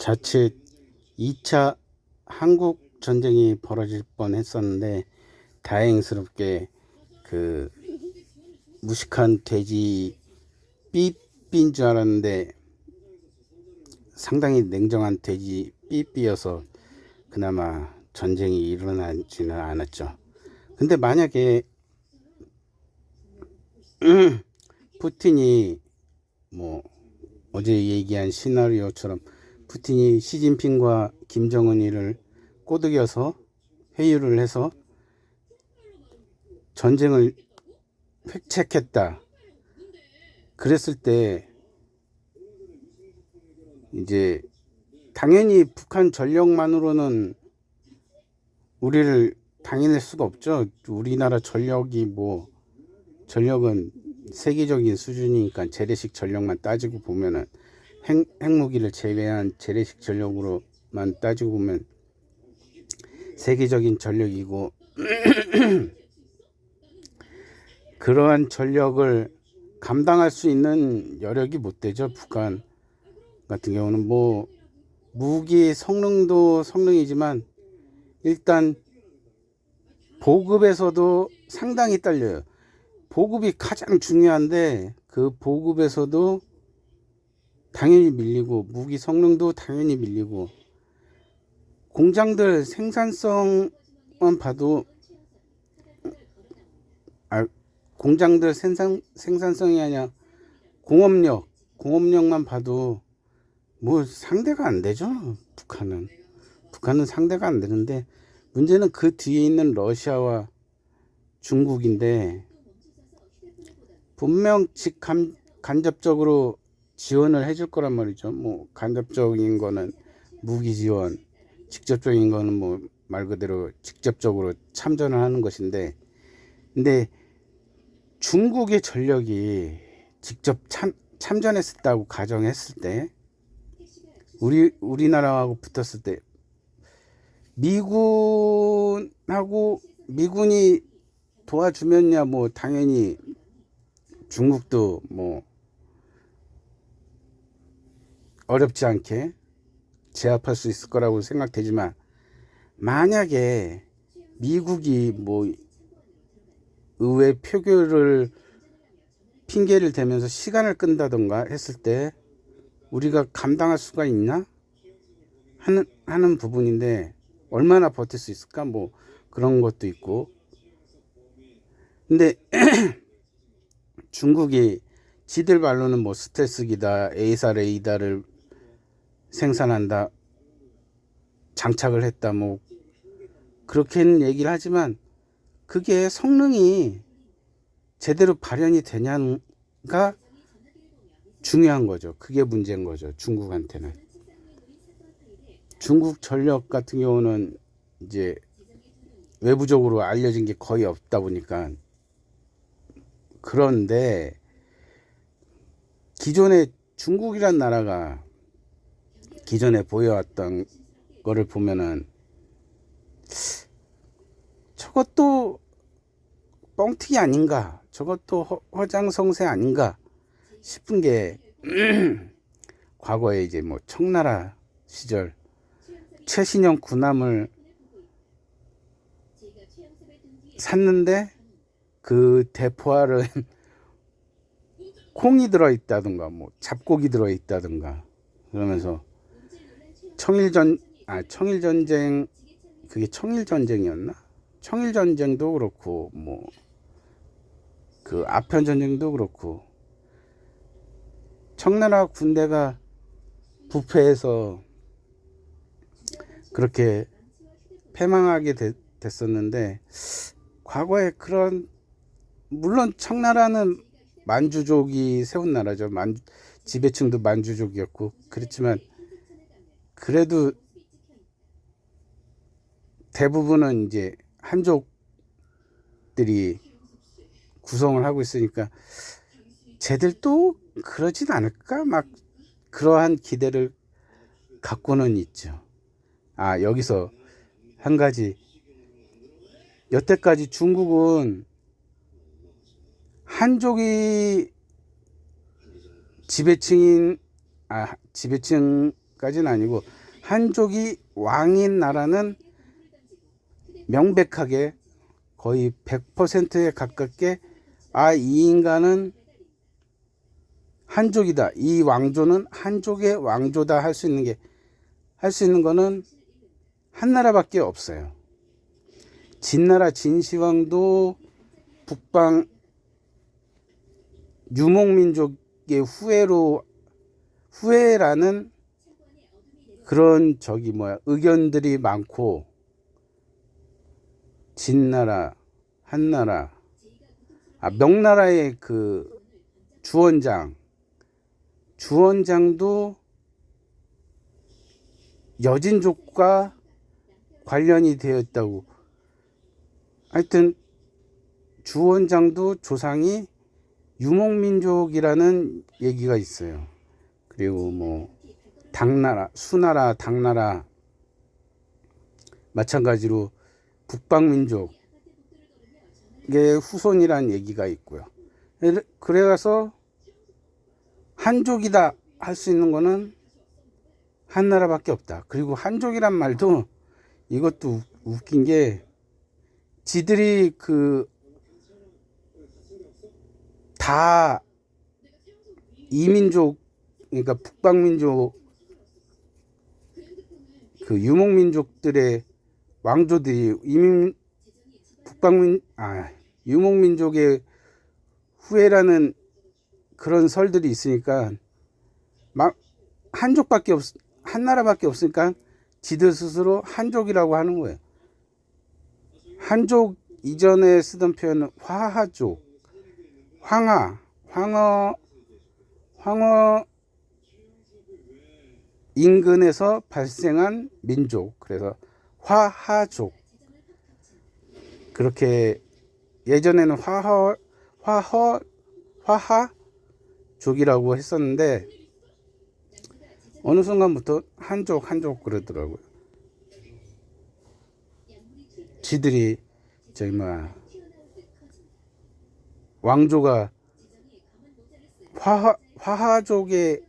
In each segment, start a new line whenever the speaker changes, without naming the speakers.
자칫 2차 한국 전쟁이 벌어질 뻔 했었는데, 다행스럽게 그 무식한 돼지 삐삐인 줄 알았는데 상당히 냉정한 돼지 삐삐여서 그나마 전쟁이 일어나지는 않았죠. 근데 만약에 푸틴이 뭐 어제 얘기한 시나리오처럼 푸틴이 시진핑과 김정은이를 꼬드겨서 회유를 해서 전쟁을 획책했다. 그랬을 때 이제 당연히 북한 전력만으로는 우리를 당해낼 수가 없죠. 우리나라 전력은 세계적인 수준이니까 재래식 전력만 따지고 보면은 핵무기를 제외한 재래식 전력으로만 따지고 보면 세계적인 전력이고 그러한 전력을 감당할 수 있는 여력이 못 되죠. 북한 같은 경우는 뭐 무기 성능도 성능이지만 일단 보급에서도 상당히 딸려요. 보급이 가장 중요한데 그 보급에서도 당연히 밀리고 무기 성능도 당연히 밀리고 공장들 생산성만 봐도 공장들 생산성이 아니라 공업력만 봐도 뭐 상대가 안 되죠. 북한은 상대가 안 되는데 문제는 그 뒤에 있는 러시아와 중국인데 분명 간접적으로 지원을 해줄 거란 말이죠. 뭐 간접적인 거는 무기 지원, 직접적인 거는 뭐 말 그대로 직접적으로 참전을 하는 것인데, 근데 중국의 전력이 직접 참전했었다고 가정했을 때 우리나라하고 붙었을 때 미군이 도와주면야 뭐 당연히 중국도 뭐 어렵지 않게 제압할 수 있을 거라고 생각되지만 만약에 미국이 뭐 의회 표결을 핑계를 대면서 시간을 끈다던가 했을 때 우리가 감당할 수가 있나 하는 부분인데 얼마나 버틸 수 있을까 뭐 그런 것도 있고. 근데 중국이 지들 말로는 뭐 스텔스기다, 에이사 레이더를 생산한다, 장착을 했다, 뭐 그렇게는 얘기를 하지만 그게 성능이 제대로 발현이 되냐가 중요한 거죠. 그게 문제인 거죠. 중국한테는. 중국 전력 같은 경우는 이제 외부적으로 알려진 게 거의 없다 보니까. 그런데 기존에 중국이란 나라가 기존에 보여왔던 거를 보면은 저것도 뻥튀기 아닌가, 저것도 허장성세 아닌가 싶은 게 과거에 이제 뭐 청나라 시절 최신형 군함을 샀는데 그 대포알은 콩이 들어있다든가 뭐 잡곡이 들어있다든가 그러면서 청일전쟁, 그게 청일전쟁이었나? 청일전쟁도 그렇고 뭐 그 아편전쟁도 그렇고 청나라 군대가 부패해서 그렇게 패망하게 됐었는데 과거에 그런, 물론 청나라는 만주족이 세운 나라죠. 지배층도 만주족이었고 그렇지만 그래도 대부분은 이제 한족들이 구성을 하고 있으니까 쟤들도 그러진 않을까 막 그러한 기대를 갖고는 있죠. 여기서 한 가지, 여태까지 중국은 한족이 지배층 한족까지는 아니고 한족이 왕인 나라는 명백하게 거의 100%에 가깝게 이 인간은 한족이다. 이 왕조는 한족의 왕조다 할 수 있는 거는 한 나라밖에 없어요. 진나라 진시황도 북방 유목민족의 후예라는 그런 의견들이 많고, 진나라, 한나라, 명나라의 그 주원장도 여진족과 관련이 되어 있다고. 하여튼 주원장도 조상이 유목민족이라는 얘기가 있어요. 그리고 당나라, 수나라, 당나라 마찬가지로 북방민족의 후손이라는 얘기가 있고요. 그래서 한족이다 할 수 있는 거는 한 나라밖에 없다. 그리고 한족이란 말도 이것도 웃긴 게, 지들이 다 이민족, 그러니까 북방민족 유목민족들의 왕조들이 유목민족의 후예라는 그런 설들이 있으니까 한 나라밖에 없으니까 지들 스스로 한족이라고 하는 거예요. 한족 이전에 쓰던 표현은 화하족, 황어 인근에서 발생한 민족, 그래서 화하족. 그렇게 예전에는 화하족이라고 했었는데 어느 순간부터 한족 그러더라고요. 지들이 왕조가 화하족의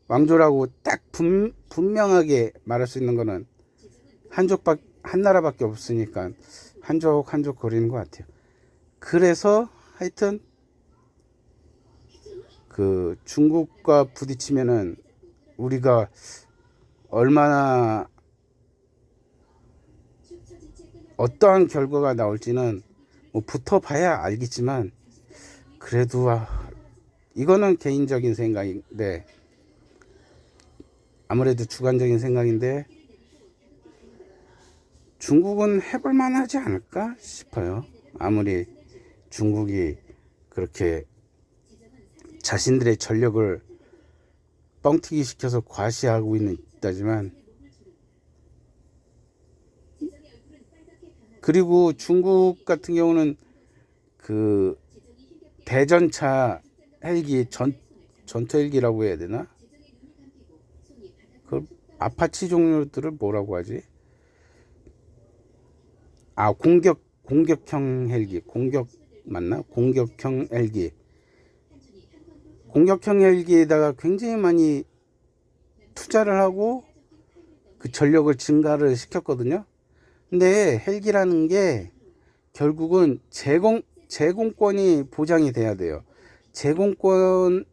왕조라고 딱 분명하게 말할 수 있는 거는 한 나라밖에 없으니까 한족 거리는 것 같아요. 그래서 하여튼 그 중국과 부딪히면은 우리가 얼마나 어떠한 결과가 나올지는 붙어봐야 알겠지만, 그래도 이거는 개인적인 생각인데, 아무래도 주관적인 생각인데, 중국은 해볼만 하지 않을까 싶어요. 아무리 중국이 그렇게 자신들의 전력을 뻥튀기 시켜서 과시하고 있다지만, 그리고 중국 같은 경우는 그 대전차 헬기, 전투 헬기라고 해야 되나? 그 아파치 종류들을 뭐라고 하지? 공격형 헬기, 맞나? 공격형 헬기에다가 굉장히 많이 투자를 하고 그 전력을 증가를 시켰거든요. 근데 헬기라는 게 결국은 제공권이 보장이 돼야 돼요. 제공권이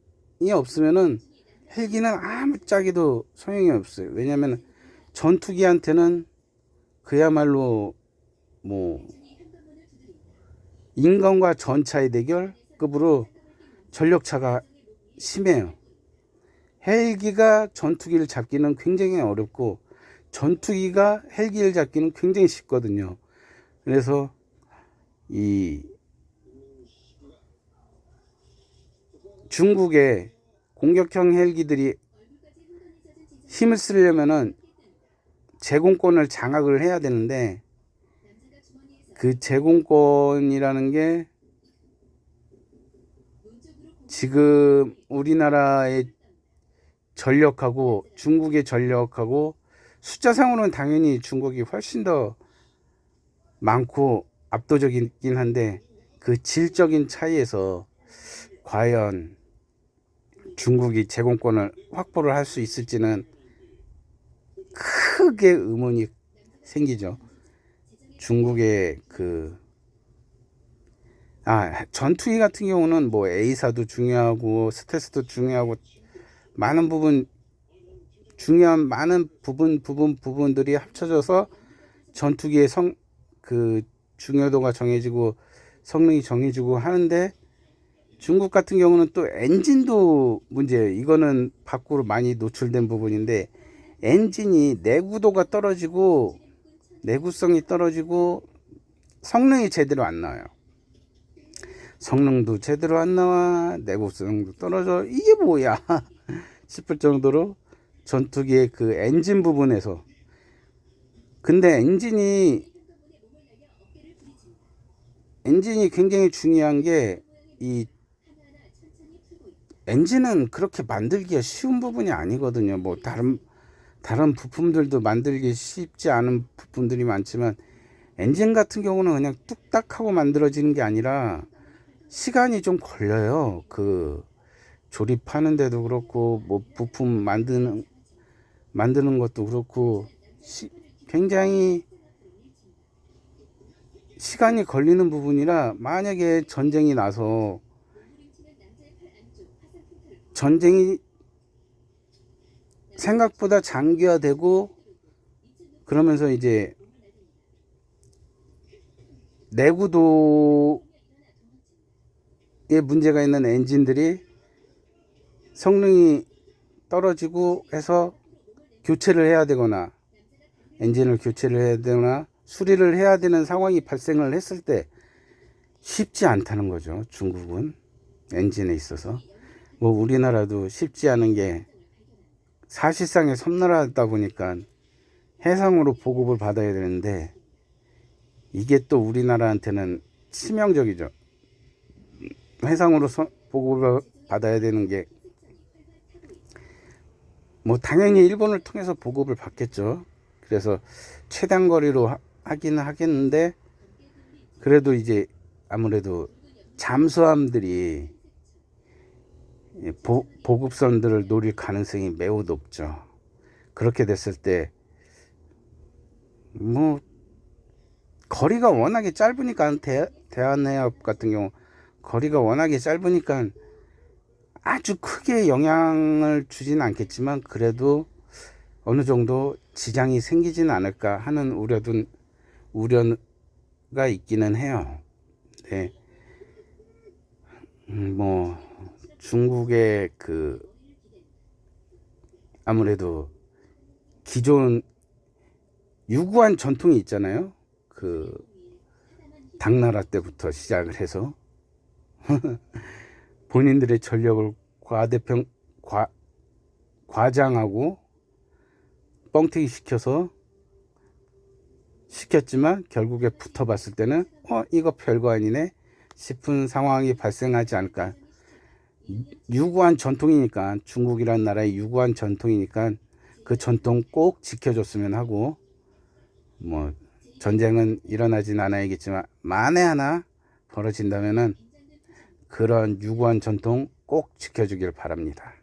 없으면은 헬기는 아무짝에도 소용이 없어요. 왜냐하면 전투기한테는 그야말로 인간과 전차의 대결급으로 전력차가 심해요. 헬기가 전투기를 잡기는 굉장히 어렵고, 전투기가 헬기를 잡기는 굉장히 쉽거든요. 그래서 이 중국의 공격형 헬기들이 힘을 쓰려면은 제공권을 장악을 해야 되는데, 그 제공권이라는 게 지금 우리나라의 전력하고 중국의 전력하고 숫자상으로는 당연히 중국이 훨씬 더 많고 압도적이긴 한데, 그 질적인 차이에서 과연 중국이 제공권을 확보를 할 수 있을지는 크게 의문이 생기죠. 중국의 전투기 같은 경우는 뭐 A사도 중요하고 스텔스도 중요하고 많은 부분 중요한 많은 부분들이 합쳐져서 전투기의 중요도가 정해지고 성능이 정해지고 하는데, 중국 같은 경우는 또 엔진도 문제, 이거는 밖으로 많이 노출된 부분인데, 엔진이 내구도가 떨어지고 내구성이 떨어지고 성능이 제대로 안 나와요. 성능도 제대로 안 나와, 내구성도 떨어져. 이게 뭐야 싶을 정도로 전투기의 그 엔진 부분에서. 근데 엔진이 굉장히 중요한 게, 이 엔진은 그렇게 만들기가 쉬운 부분이 아니거든요. 뭐 다른 부품들도 만들기 쉽지 않은 부품들이 많지만, 엔진 같은 경우는 그냥 뚝딱 하고 만들어지는 게 아니라 시간이 좀 걸려요. 조립하는 데도 그렇고 뭐 부품 만드는 것도 그렇고 굉장히 시간이 걸리는 부분이라, 만약에 전쟁이 나서 전쟁이 생각보다 장기화되고 그러면서 이제 내구도에 문제가 있는 엔진들이 성능이 떨어지고 해서 교체를 해야 되거나, 엔진을 교체를 해야 되거나 수리를 해야 되는 상황이 발생을 했을 때 쉽지 않다는 거죠. 중국은 엔진에 있어서. 뭐 우리나라도 쉽지 않은 게, 사실상의 섬나라다 보니까 해상으로 보급을 받아야 되는데, 이게 또 우리나라한테는 치명적이죠. 해상으로 보급을 받아야 되는 게, 뭐 당연히 일본을 통해서 보급을 받겠죠. 그래서 최단 거리로 하기는 하겠는데, 그래도 이제 아무래도 잠수함들이 보급선들을 노릴 가능성이 매우 높죠. 그렇게 됐을 때 뭐 거리가 워낙에 짧으니까, 대한해협 같은 경우 거리가 워낙에 짧으니까 아주 크게 영향을 주지는 않겠지만, 그래도 어느 정도 지장이 생기지는 않을까 하는 우려가 있기는 해요. 네. 뭐 중국의 아무래도 기존 유구한 전통이 있잖아요. 당나라 때부터 시작을 해서 본인들의 전력을 과장하고 뻥튀기 시켰지만, 결국에 붙어봤을 때는 이거 별거 아니네 싶은 상황이 발생하지 않을까. 유구한 전통이니까, 중국이라는 나라의 유구한 전통이니까 그 전통 꼭 지켜줬으면 하고, 뭐 전쟁은 일어나진 않아야겠지만 만에 하나 벌어진다면은 그런 유구한 전통 꼭 지켜주길 바랍니다.